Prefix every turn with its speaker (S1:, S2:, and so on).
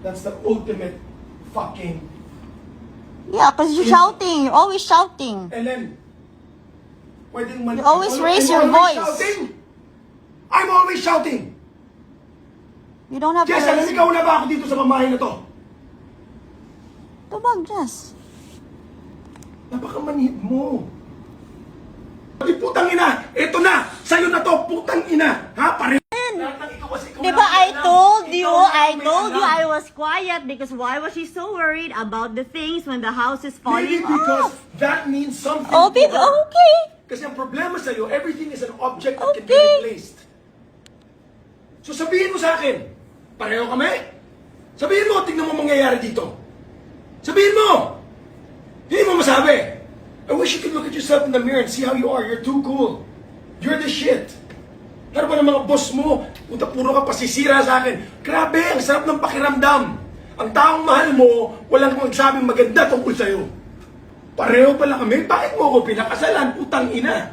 S1: That's the ultimate fucking...
S2: Yeah, because you're shouting. You're always shouting.
S1: Ellen, pwedeng man...
S2: You always raise
S1: I'm
S2: your
S1: always
S2: voice.
S1: Shouting. I'm always shouting!
S2: You don't have to
S1: Jess, alam
S2: raise...
S1: ikaw na ba ako dito sa mamahay na to?
S2: Tumag, Jess.
S1: Napakamanhid mo. Pati putang ina, ito na! Sa'yo na to, putang ina! Ha, pare?
S2: Diba, I told you I was quiet because why was she so worried about the things when the house is
S1: Maybe
S2: falling
S1: because
S2: off?
S1: that means something
S2: Oh,
S1: to her.
S2: okay.
S1: Kasi ang problema sa'yo, everything is an object that can be
S2: Okay.
S1: replaced. So sabihin mo sa akin, pareho kami? Sabihin mo, tingnan mo mangyayari dito. Sabihin mo! Hindi mo masabi. I wish you could look at yourself in the mirror and see how you are. You're too cool. You're the shit. Ano ba ng mga boss mo? Punta puro ka pasisira sa akin. Grabe, ang sarap ng pakiramdam. Ang taong mahal mo, walang magsabing maganda tungkol sa'yo. Pareho pala kami. Bakit mo ako pinakasalan? Putang ina.